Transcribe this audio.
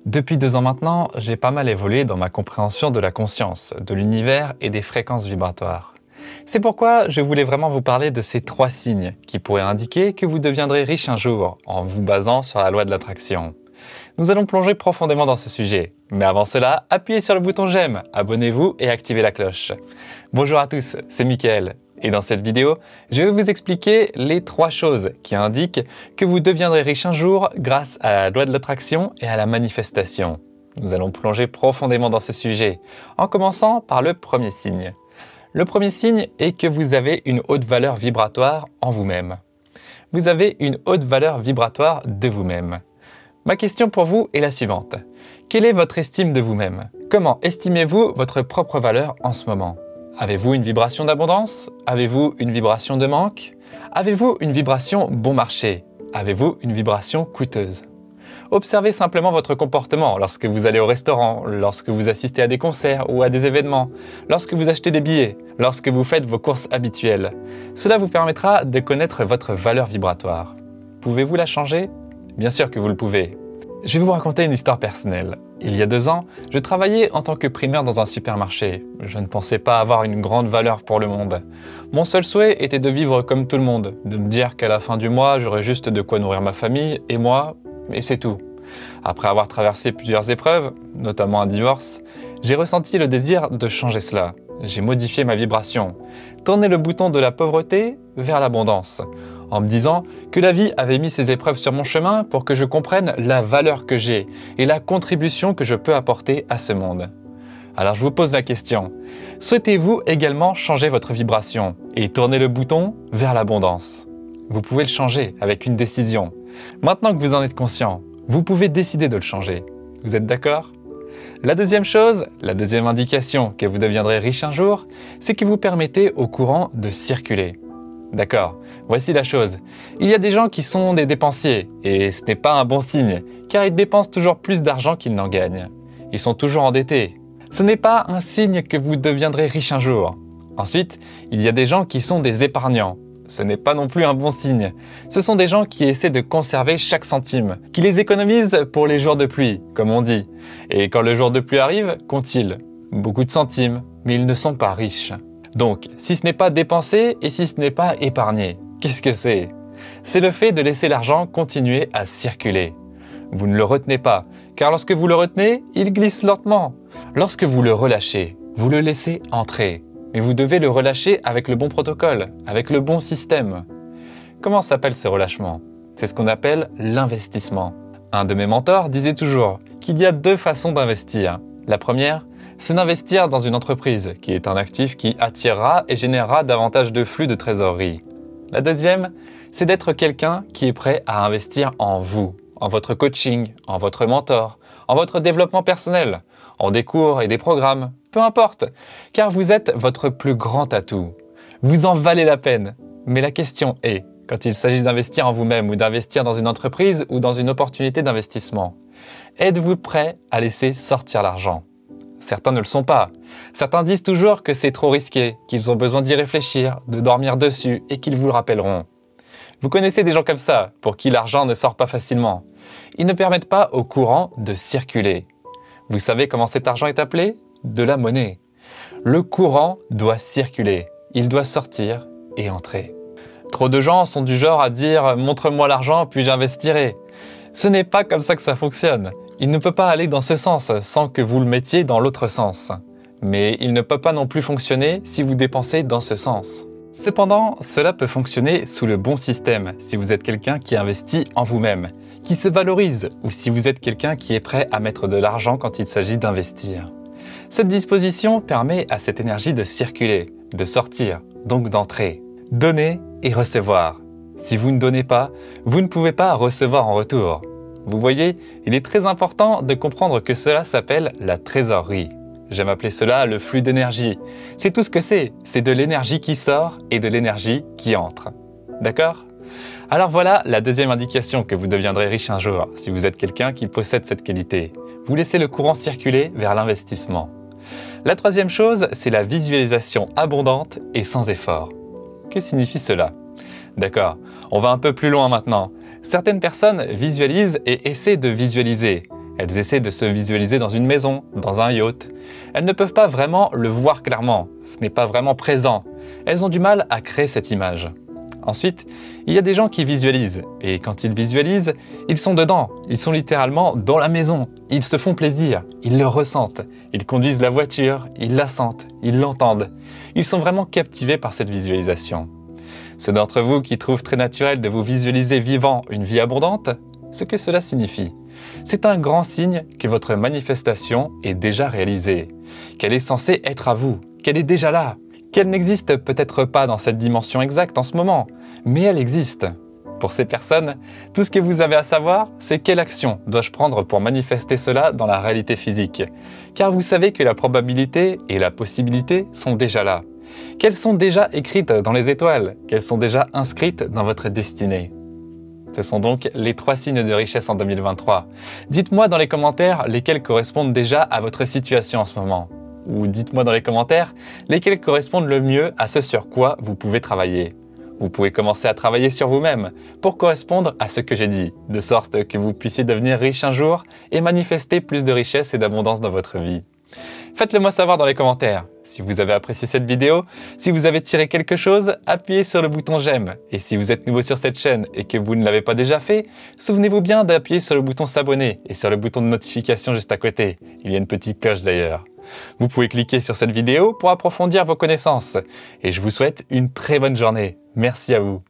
Depuis 2 ans maintenant, j'ai pas mal évolué dans ma compréhension de la conscience, de l'univers et des fréquences vibratoires. C'est pourquoi je voulais vraiment vous parler de ces 3 signes qui pourraient indiquer que vous deviendrez riche un jour en vous basant sur la loi de l'attraction. Nous allons plonger profondément dans ce sujet. Mais avant cela, appuyez sur le bouton j'aime, abonnez-vous et activez la cloche. Bonjour à tous, c'est Mickaël. Et dans cette vidéo, je vais vous expliquer les 3 choses qui indiquent que vous deviendrez riche un jour grâce à la loi de l'attraction et à la manifestation. Nous allons plonger profondément dans ce sujet, en commençant par le premier signe. Le premier signe est que vous avez une haute valeur vibratoire en vous-même. Vous avez une haute valeur vibratoire de vous-même. Ma question pour vous est la suivante. Quelle est votre estime de vous-même? Comment estimez-vous votre propre valeur en ce moment? Avez-vous une vibration d'abondance? Avez-vous une vibration de manque? Avez-vous une vibration bon marché? Avez-vous une vibration coûteuse? Observez simplement votre comportement lorsque vous allez au restaurant, lorsque vous assistez à des concerts ou à des événements, lorsque vous achetez des billets, lorsque vous faites vos courses habituelles. Cela vous permettra de connaître votre valeur vibratoire. Pouvez-vous la changer? Bien sûr que vous le pouvez. Je vais vous raconter une histoire personnelle. Il y a 2 ans, je travaillais en tant que primeur dans un supermarché. Je ne pensais pas avoir une grande valeur pour le monde. Mon seul souhait était de vivre comme tout le monde, de me dire qu'à la fin du mois, j'aurais juste de quoi nourrir ma famille et moi, et c'est tout. Après avoir traversé plusieurs épreuves, notamment un divorce, j'ai ressenti le désir de changer cela. J'ai modifié ma vibration, tourné le bouton de la pauvreté vers l'abondance, en me disant que la vie avait mis ses épreuves sur mon chemin pour que je comprenne la valeur que j'ai et la contribution que je peux apporter à ce monde. Alors je vous pose la question, souhaitez-vous également changer votre vibration et tourner le bouton vers l'abondance? Vous pouvez le changer avec une décision. Maintenant que vous en êtes conscient, vous pouvez décider de le changer. Vous êtes d'accord? La deuxième chose, la deuxième indication que vous deviendrez riche un jour, c'est que vous permettez au courant de circuler. D'accord, voici la chose. Il y a des gens qui sont des dépensiers, et ce n'est pas un bon signe, car ils dépensent toujours plus d'argent qu'ils n'en gagnent. Ils sont toujours endettés. Ce n'est pas un signe que vous deviendrez riche un jour. Ensuite, il y a des gens qui sont des épargnants. Ce n'est pas non plus un bon signe. Ce sont des gens qui essaient de conserver chaque centime, qui les économisent pour les jours de pluie, comme on dit. Et quand le jour de pluie arrive, qu'ont-ils? Beaucoup de centimes, mais ils ne sont pas riches. Donc, si ce n'est pas dépenser et si ce n'est pas épargner, qu'est-ce que c'est? C'est le fait de laisser l'argent continuer à circuler. Vous ne le retenez pas, car lorsque vous le retenez, il glisse lentement. Lorsque vous le relâchez, vous le laissez entrer. Mais vous devez le relâcher avec le bon protocole, avec le bon système. Comment s'appelle ce relâchement? C'est ce qu'on appelle l'investissement. Un de mes mentors disait toujours qu'il y a 2 façons d'investir. La première, c'est d'investir dans une entreprise qui est un actif qui attirera et générera davantage de flux de trésorerie. La deuxième, c'est d'être quelqu'un qui est prêt à investir en vous, en votre coaching, en votre mentor, en votre développement personnel, en des cours et des programmes, peu importe, car vous êtes votre plus grand atout. Vous en valez la peine. Mais la question est, quand il s'agit d'investir en vous-même ou d'investir dans une entreprise ou dans une opportunité d'investissement, êtes-vous prêt à laisser sortir l'argent? Certains ne le sont pas. Certains disent toujours que c'est trop risqué, qu'ils ont besoin d'y réfléchir, de dormir dessus et qu'ils vous le rappelleront. Vous connaissez des gens comme ça, pour qui l'argent ne sort pas facilement. Ils ne permettent pas au courant de circuler. Vous savez comment cet argent est appelé? De la monnaie. Le courant doit circuler. Il doit sortir et entrer. Trop de gens sont du genre à dire « montre-moi l'argent puis j'investirai ». Ce n'est pas comme ça que ça fonctionne. Il ne peut pas aller dans ce sens sans que vous le mettiez dans l'autre sens. Mais il ne peut pas non plus fonctionner si vous dépensez dans ce sens. Cependant, cela peut fonctionner sous le bon système si vous êtes quelqu'un qui investit en vous-même, qui se valorise ou si vous êtes quelqu'un qui est prêt à mettre de l'argent quand il s'agit d'investir. Cette disposition permet à cette énergie de circuler, de sortir, donc d'entrer, donner et recevoir. Si vous ne donnez pas, vous ne pouvez pas recevoir en retour. Vous voyez, il est très important de comprendre que cela s'appelle la trésorerie. J'aime appeler cela le flux d'énergie. C'est tout ce que c'est de l'énergie qui sort et de l'énergie qui entre. D'accord? Alors voilà la deuxième indication que vous deviendrez riche un jour, si vous êtes quelqu'un qui possède cette qualité. Vous laissez le courant circuler vers l'investissement. La troisième chose, c'est la visualisation abondante et sans effort. Que signifie cela? D'accord, on va un peu plus loin maintenant. Certaines personnes visualisent et essaient de visualiser. Elles essaient de se visualiser dans une maison, dans un yacht. Elles ne peuvent pas vraiment le voir clairement, ce n'est pas vraiment présent. Elles ont du mal à créer cette image. Ensuite, il y a des gens qui visualisent, et quand ils visualisent, ils sont dedans, ils sont littéralement dans la maison, ils se font plaisir, ils le ressentent, ils conduisent la voiture, ils la sentent, ils l'entendent. Ils sont vraiment captivés par cette visualisation. Ceux d'entre vous qui trouvent très naturel de vous visualiser vivant une vie abondante, ce que cela signifie, c'est un grand signe que votre manifestation est déjà réalisée, qu'elle est censée être à vous, qu'elle est déjà là, qu'elle n'existe peut-être pas dans cette dimension exacte en ce moment, mais elle existe. Pour ces personnes, tout ce que vous avez à savoir, c'est quelle action dois-je prendre pour manifester cela dans la réalité physique, car vous savez que la probabilité et la possibilité sont déjà là, qu'elles sont déjà écrites dans les étoiles, qu'elles sont déjà inscrites dans votre destinée. Ce sont donc les 3 signes de richesse en 2023. Dites-moi dans les commentaires lesquels correspondent déjà à votre situation en ce moment. Ou dites-moi dans les commentaires lesquels correspondent le mieux à ce sur quoi vous pouvez travailler. Vous pouvez commencer à travailler sur vous-même pour correspondre à ce que j'ai dit, de sorte que vous puissiez devenir riche un jour et manifester plus de richesse et d'abondance dans votre vie. Faites-le moi savoir dans les commentaires. Si vous avez apprécié cette vidéo, si vous avez tiré quelque chose, appuyez sur le bouton j'aime. Et si vous êtes nouveau sur cette chaîne et que vous ne l'avez pas déjà fait, souvenez-vous bien d'appuyer sur le bouton s'abonner et sur le bouton de notification juste à côté. Il y a une petite cloche d'ailleurs. Vous pouvez cliquer sur cette vidéo pour approfondir vos connaissances. Et je vous souhaite une très bonne journée. Merci à vous.